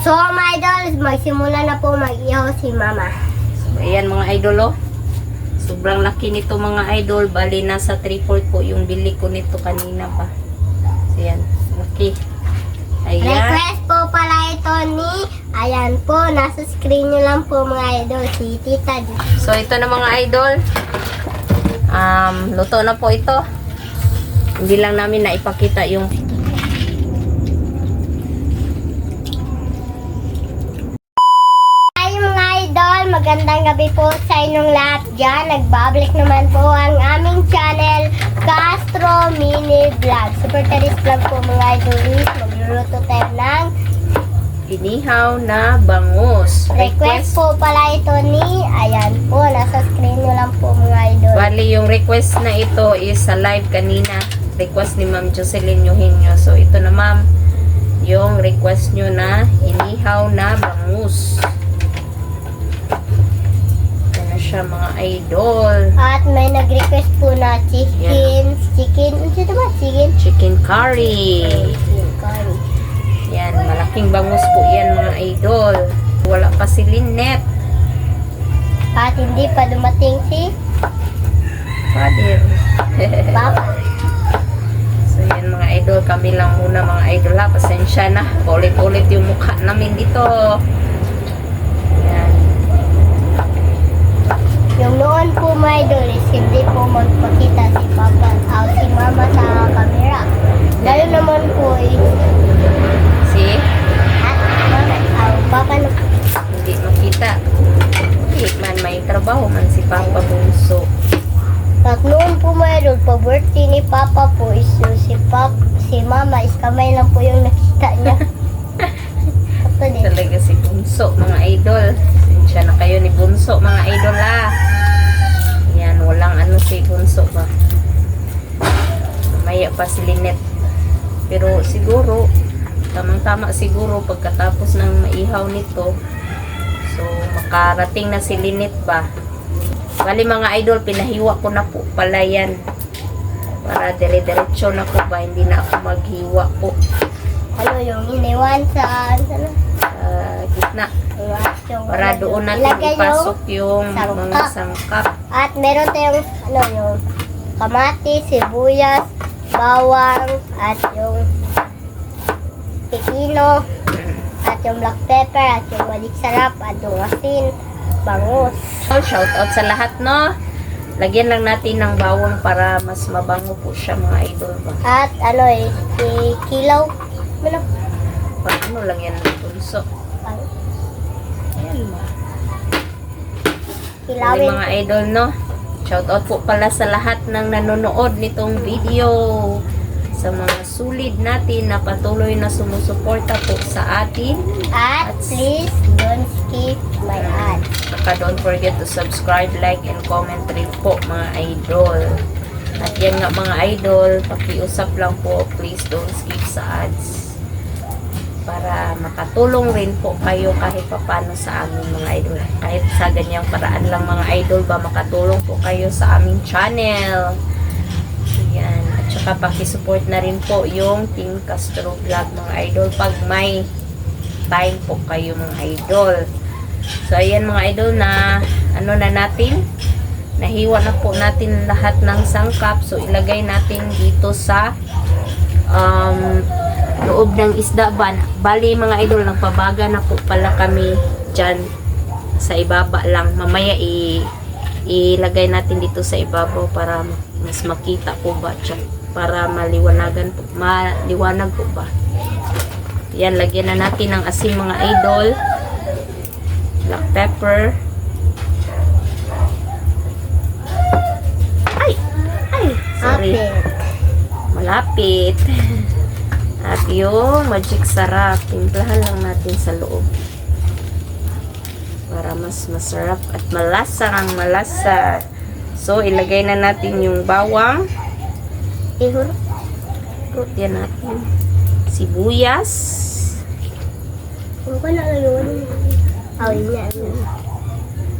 So mga idol, magsimula na po mag-ihaw si mama. So, ayan mga idol, oh. Sobrang laki nito mga idol. Bali, nasa 3/4 po yung bili ko nito kanina pa. So, ayan. Laki. Ayan. Request po pala ito ni, ayan po, nasa screen nyo lang po mga idol, si Tita G. So, ito na mga idol. Luto na po ito. Hindi lang namin naipakita yung Hi mga idol, magandang gabi po sa inyong lahat dyan. Nagbabalik naman po ang aming channel, Castro Mini Vlog. Super Taris Vlog po mga idol. Magluluto tayo ng inihaw na bangus. request po pala ito ni, ayan po, nasa screen nyo lang po mga idol. Bali, yung request na ito is sa live kanina. Request ni Ma'am Jocelyn Eugenio. So, ito na ma'am, yung request nyo na inihaw na bangus. Ito na siya mga idol. At may nag-request po na chicken, Chicken curry. Chicken curry. Yan, malaking bangus po yan mga idol. Wala pa si Lynette. At hindi pa dumating si Father. Papa. So yan mga idol, kami lang muna mga idol ha. Pasensya na. Ulit-ulit yung mukha namin dito. Yan. Yung noon po mga idol is hindi po magpakita si Papa o si Mama sa camera. Lalo naman po is See? at Mama o Papa na po. Hindi makita. Hindi man, may trabaho man si Papa Bunso. At noon po mga idol, pa-birthday ni Papa po is yung si Mama is kamay lang po yung nakita niya. Ito din. Talaga si Bunso mga idol. Pasensya na kayo ni Bunso mga idol ha. Yan, walang ano si Bunso ba. Mamaya pa si Lynette. Pero siguro, tamang-tama siguro pagkatapos ng maihaw nito. So, makarating na si Lynette ba. Bali mga idol, pinahiwa ko na po pala yan. Para dire-diretso na po ba, hindi na ako maghiwa po. Ano yung iniwan sa Gitna. yung Para doon natin ilagay ipasok yung sangkap. mga sangkap. At meron tayong yung kamatis, sibuyas, bawang, at yung pipino, at yung black pepper, at yung balik sarap, at yung asin, bangus. So, shout out sa lahat, no? Lagyan lang natin ng bawang para mas mabango po siya mga idol ba. At kilaw. Ano lang yan ng Bunso. Ayan ba. Bali, Kilawin. mga idol, no? Shout out po pala sa lahat ng nanonood nitong video. Sa mga sulid natin na patuloy na sumusuporta po sa atin. At please don't skip my ad. Saka don't forget to subscribe, like, and comment rin po mga idol. At yan nga mga idol, pakiusap lang po, please don't skip sa ads. Para makatulong rin po kayo kahit papano sa aming mga idol. Kahit sa ganyang paraan lang mga idol ba, makatulong po kayo sa aming channel. Yan. At saka pakisupport na rin po yung Team Castro Vlog mga idol pag may time po kayo mga idol. So ayan mga idol, na ano na natin, nahiwa na po natin lahat ng sangkap. So ilagay natin dito sa loob ng isda ba. Bali mga idol, nagpabaga na po pala kami dyan sa ibaba lang. Mamaya ilagay natin dito sa ibabaw para mas makita po ba dyan, para maliwanagan po, maliwanag po ba. Yan, lagyan na natin ng asin mga idol, black pepper, sorry, malapit. At yung magic sarap, timplahan lang natin sa loob para mas masarap at malasa ang malasa. So, ilagay na natin yung bawang. Yan natin. Sibuyas.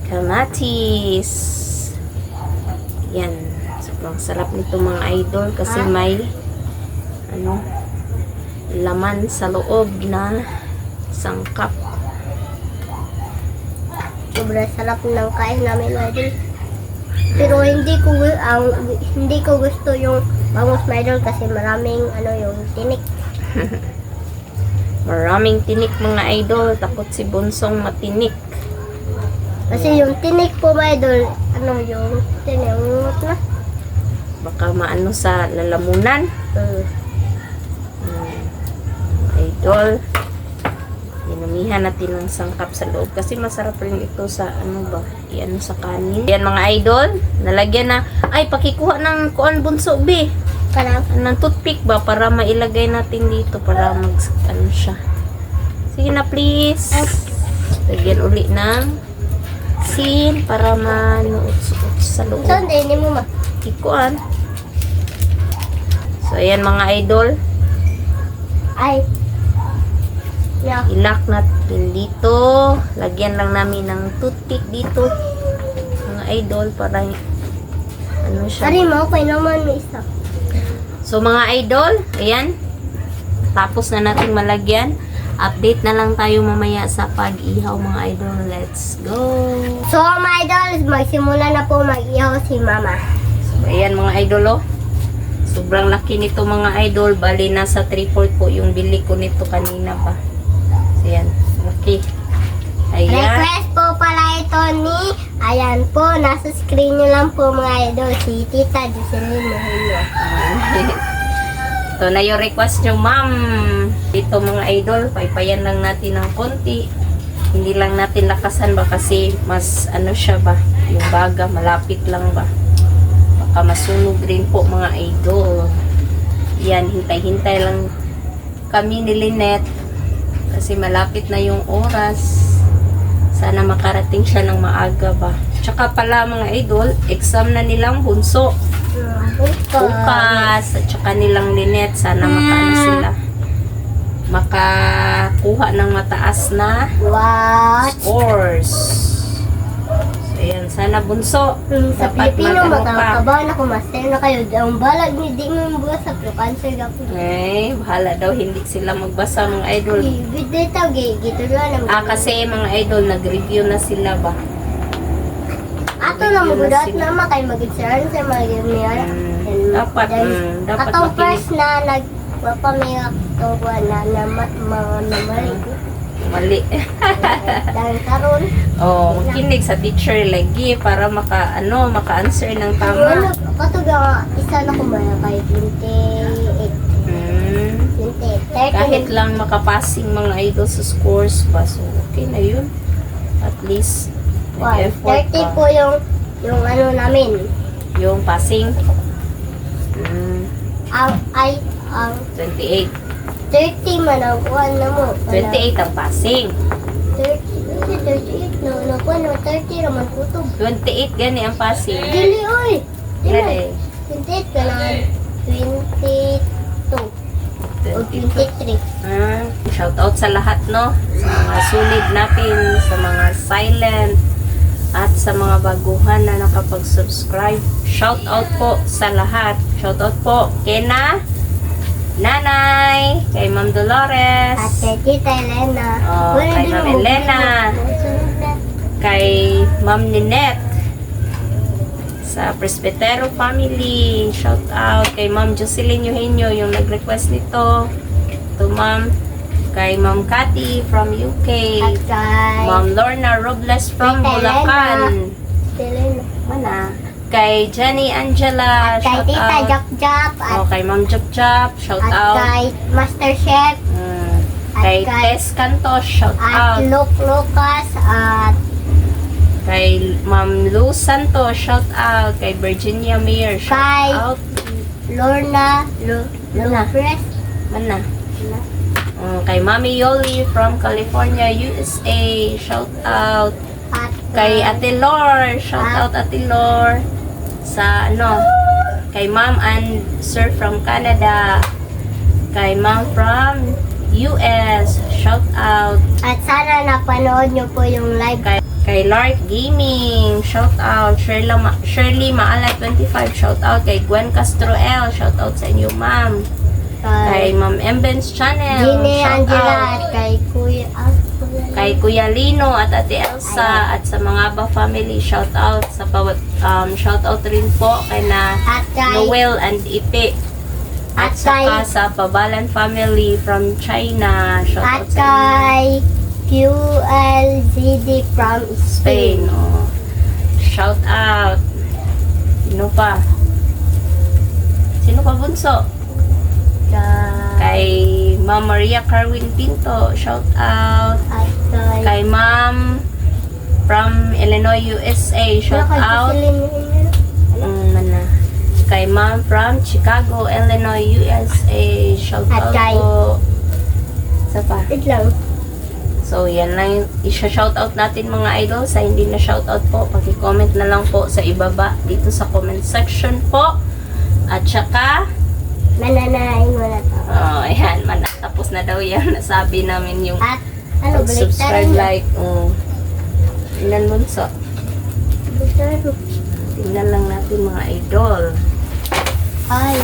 Kamatis. Yan. Sobrang sarap nito mga idol kasi may laman sa loob na sangkap. Sobrang sarap ng kain namin, idol. Pero hindi ko gusto yung bangus, my idol, kasi maraming yung tinik. Maraming tinik mga idol. Takot si Bunsong matinik. Kasi yung tinik po, my idol, yung tiningot na. Baka maano sa lalamunan. Idol. Dinumihan natin ng sangkap sa loob. Kasi masarap rin ito sa iyan sa kanin. Yan mga idol. Nalagyan na. Ay, pakikuha ng kuan bunso, be. Parang, Ng toothpick ba? Para mailagay natin dito. Para siya. Sige na, please. Lagyan uli ng sin. Para manuot sa loob. saan din mo ma? Ikuan. So, ayan mga idol. Ay. Yeah. Ilak natin dito. Lagyan lang namin ng toothpick dito. Mga idol, para siya. Ari mo, okay naman may isa. So mga idol, ayan. Tapos na natin malagyan. Update na lang tayo mamaya sa pag-ihaw mga idol. Let's go! So, mga idol, magsimula na po mag-ihaw si mama. So, ayan mga idol, oh. Sobrang laki nito mga idol. Bali, nasa 3/4 po yung bili ko nito kanina pa. So, ayan. Laki. Ayan. Request po pala ito ni, ayan po, nasa screen nyo lang po mga idol, si Tita Jocelyn Mohenyo. Ito na yung request nyo, ma'am. Dito mga idol, paypayan lang natin ng konti. Hindi lang natin lakasan ba kasi mas siya ba, yung baga, malapit lang ba. Baka masunog rin po mga idol. Yan, hintay-hintay lang kami ni Lynette kasi malapit na yung oras. Sana makarating siya ng maaga ba. Tsaka pala mga idol, exam na nilang bunso. Bukas. At tsaka nilang Lynette, sana sila. Makakuha ng mataas na What? scores. So, ayan, sana bunso. Sa Dapat Pilipino, mag-ano ka. makakabahan ako, master na kayo. Ang balag ni di mo yung buwas sa cancer ka po. Ay, bahala daw, hindi sila magbasa mga idol. Video ito, gito lang. Kasi mga idol, nag-review na sila ba? Ato na magudat na makay mag-answer sa mga ganyan. Dapat Atong makinig. first na nagpapamilak to na mga namali. Mali. Dahil karon. Oh, makinig sa teacher lagi para maka-answer ng tama. Katuga isa na ko maya kay 28. 28. Kahit lang makapassing mga idol sa scores pa. So, okay na yun. At least, may effort 30 pa. po yung namin. Yung passing. Ang 28. 30 man ang kuhan na mo. 28 ang passing. 38 no kuhan no 30 raman kutub. 28 gani ang passing. Dili oy. Gani. 28 ka na 22 o 23. Shout out sa lahat, no? Sa mga sulit natin, sa mga silent, at sa mga baguhan na nakapag-subscribe. Shout out po sa lahat. Shout out po kay Nanay, kay Ma'am Dolores, At kay Tita Elena. Oh, Wala kay din Ma'am mo. Elena. Kay Ma'am Ninette, sa Presbytero family. Shout out kay Ma'am Jocelyn Eugenio, yung nag-request nito. To Ma'am, kay Ma'am Cathy from UK. At kay Ma'am Lorna Robles from Tita Bulacan. Elena. Mana? Kay Jenny Angela, At kay shout Tita out. Jap-Jap. Oh, kay Ma'am Jop Jop, shout At out. kay Master Chef. At Kay kay- Tess Cantos, shout At out. Luke Lucas. At Kay Ma'am Lou Santos, shout out. Kay Virginia Mayer, shout Kay- out. Lorna Luna. Lupres. Mana? Kay Mami Yoli from California, USA, shout out. At Kay Ate Lor, shout out Ate Lor. Sa kay Ma'am and Sir from Canada. Kay Ma'am from US, shout out. At sana napanood nyo po yung live. Kay Lark Gaming, shout out. Shirley Maalay 25, shout out. Kay Gwen Castro L, shout out sa inyo ma'am. Kay Ma'am Emben's channel. Gine Shout Angela out. at kay Kuya Alfred. Kay Kuya Lino at Ate Elsa at sa mga Aba family, shout out sa shout out rin po kay na At kay Noel and Ipe. At At saka kay- sa Pabalan family from China, shout at out sa inyo. kay QLZD from Spain. Spain. Oh. Shout out. Sino pa? Sino pa bunso? Kay Ma'am Maria Carwin Pinto, shout out. At kay Kay Ma'am from Illinois, USA, shout out. Mana. Kay Ma'am from Chicago, Illinois, USA, shout At out kay- po. Isa pa. Wait lang. So, yan lang yung isa-shoutout natin mga idol. Sa hindi na shoutout po, paki-comment na lang po sa ibaba dito sa comment section po. At saka, Mananahin mo na to. ayan, tapos na daw yan. Nasabi namin yung At ano, subscribe, baliktarin mo. like. Tingnan mo sa. Baliktarin mo. Tingnan lang natin mga idol. Ay,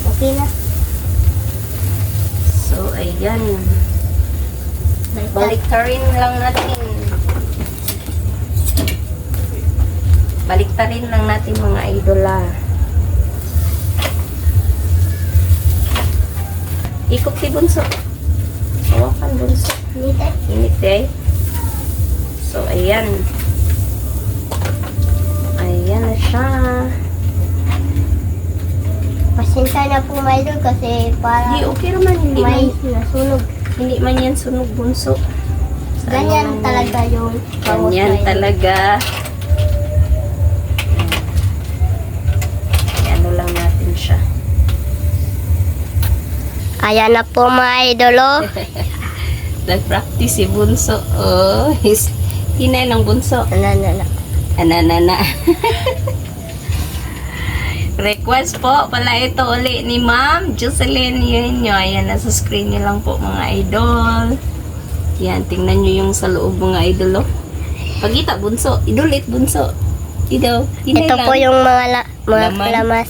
okay na. So, ayan. Baliktarin lang natin. Baliktarin lang natin mga idola. Ikot si Bunso. Hawakan Bunso. Nita. Init eh. So, ayan. Ayan na siya. Pasensya na po may idol kasi para Hindi, okay naman. may nasunog. Hindi man yan sunog Bunso. Ganyan talaga yung bangus Ganyan na yun. talaga. Ano lang natin siya. Ayan na po mga idolo. Nag-practice si Bunso. Oh, hinay lang Bunso. Ano. Ananana. Request po pala ito uli ni Ma'am Jocelyn. Yun nyo. Ayan, nasa screen nyo lang po mga idol. Yan, tingnan nyo yung sa loob mga idol. Oh. Pagita Bunso. Idulit Bunso. Hinay Ito lang. po yung mga, mga Laman.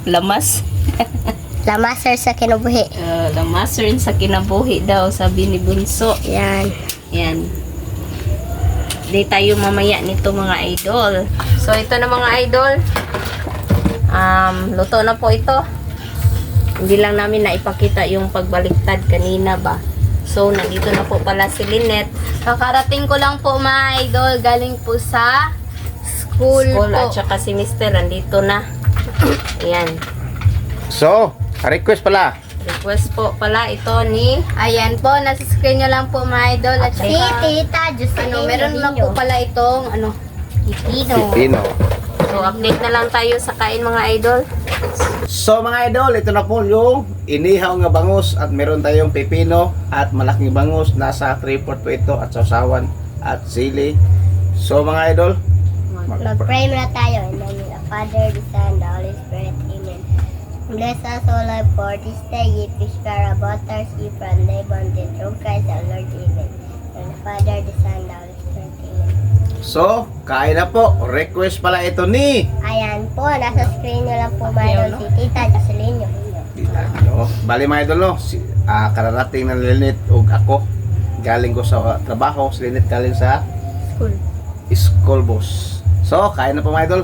lamas. Lamaser sa kinubuhi. Lamaser sa kinabuhi daw, sabi ni Bunso. Yan. Yan. Di tayo mamaya nito mga idol. So, ito na mga idol. Luto na po ito. Hindi lang namin naipakita yung pagbaliktad kanina ba. So, nandito na po pala si Lynette. Kakarating ko lang po mga idol, galing po sa school po. At saka si Mr. nandito na. Ayan. So, request pala. Request po pala ito ni Ayan po, nasa screen nyo lang po mga idol. At Si saka, Tita Jocelyn meron lang po pala itong, Pipino. Pipino. So, update na lang tayo sa kain mga idol. So mga idol, ito na po yung inihaw nga bangus at meron tayong pipino at malaking bangus. Nasa 3/4 po ito at sausawan at sili. So mga idol, Mag-pray muna tayo. In the name of the Father, the Son, the Holy Spirit. Amen. Bless us, O Lord, for this day. Give fish para butters, give from thy bounty through Christ our Lord. Amen. In the Father, the Son, the Holy Spirit. Amen. so kain na po. Request pala ito ni Ayan po, nasa screen nyo lang po mga idol si Tita Jocelyn. Bali mga idol no, kararating na Lynette ug ako. Galing ko sa trabaho, si Lynette galing sa School. school boss. So kain na po mga idol.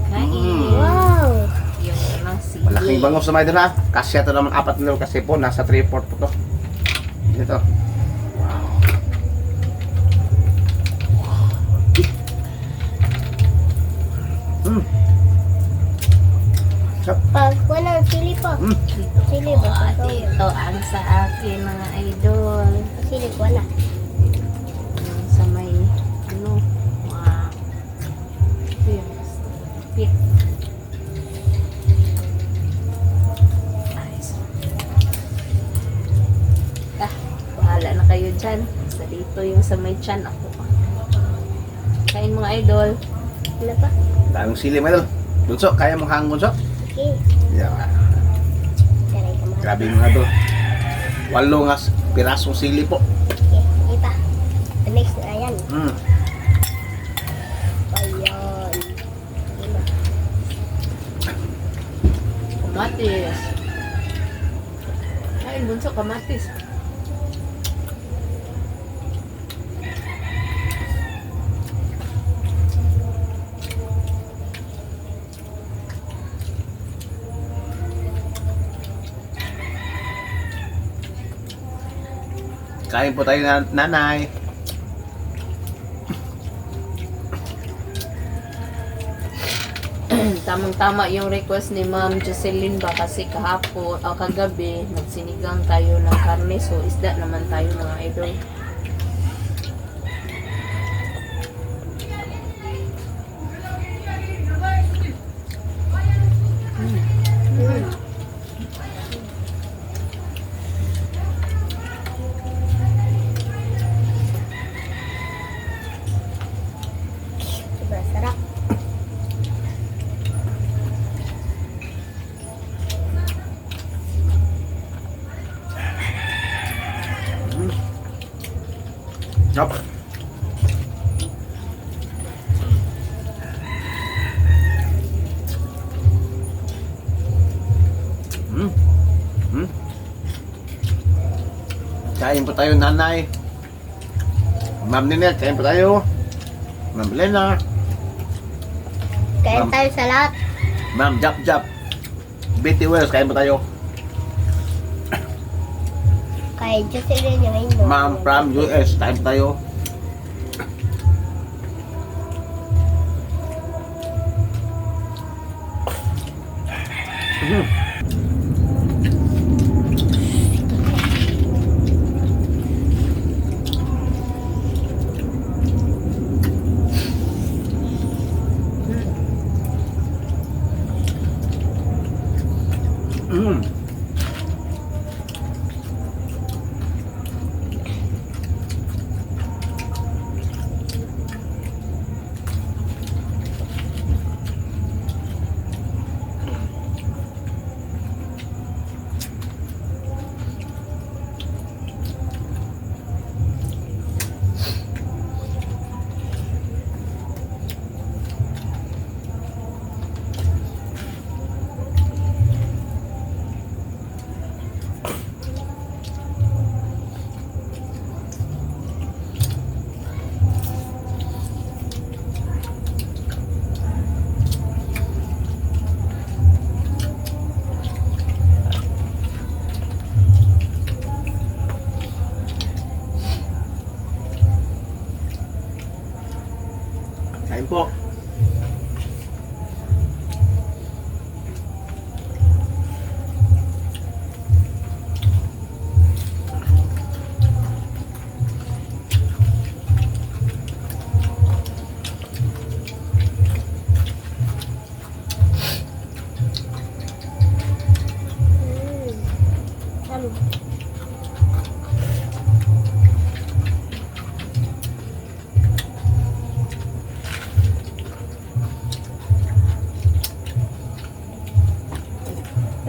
Kain. Wow! Yung unang sili. Malaking bangus na mga idol ha. Kasya ito naman 4 na kasi po nasa 3/4 po to. Ito. Pag walang sili po. Sili ba? At ito ang sa akin mga idol. Sili ko na. Yung sa may wow. Ito yung pit. Ayos. Bahala na kayo dyan. Sa dito yung sa may chan ako. Kain mga idol. Ano pa? Daming sili mga idol. Bunso, kaya mong hang bunso? Okay. Yeah. Taray ka mga. Grabe mga idol. 8 nga pirasong sili po. Okay. Ipa. The next na yan. Mm. Ayan. Lima. Kamatis. Kain po tayo nanay. Tamang-tama yung request ni Ma'am Jocelyn ba kasi kahapon o kagabi nagsinigang tayo ng karne, so isda naman tayo mga idol. Sobrang sarap. Yup. Kain po tayo nanay. Ma'am Ninel, kain po tayo. Ma'am Lena, Kain Ma'am. tayo sa lahat. Ma'am Jap Jap, Betty Wells, kain po tayo. Kay Jocelyn yung ino. Ma'am from US, kain po tayo. Mm. Kain po.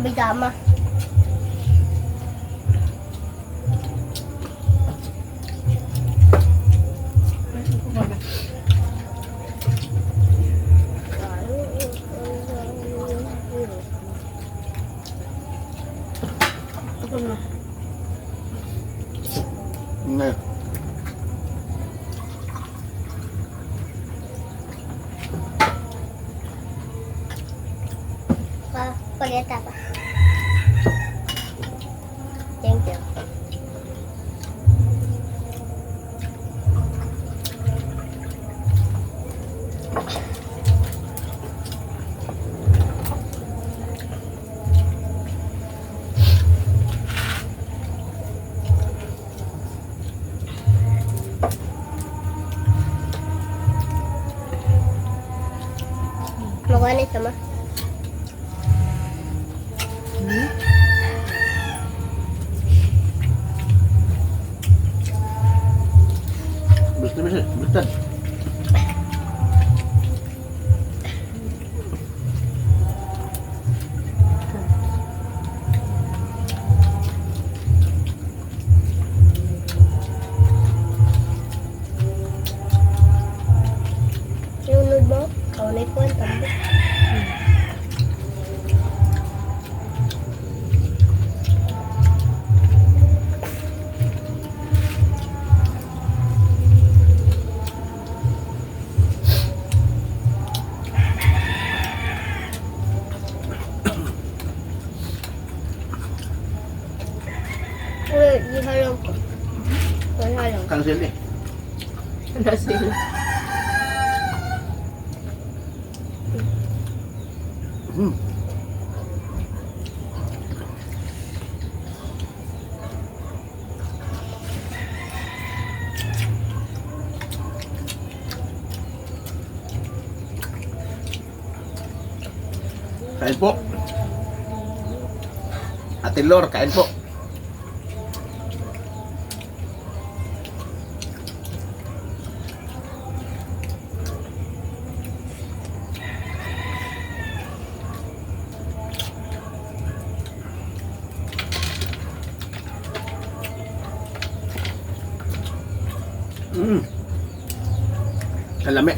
Bigama. Ngayon. Pagkita pa. Thank you. Makuha nito ma. Basta. Yung load mo, kaunay po ang tambo. sili. Ano sila? Hmm. Kain po. Ate Lor, kain po. Kalami.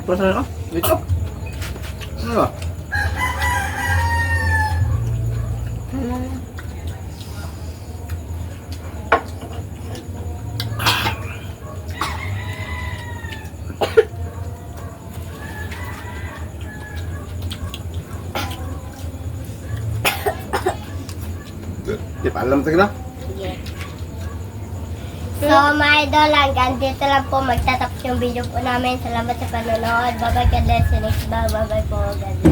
Pasal ka? Dito. Ano ba? Di pa alam na. So, mga idol, hanggang dito lang po magtatapos yung video po namin. Salamat sa panonood. Bye-bye, God bless you. Next, bye-bye po. God bless.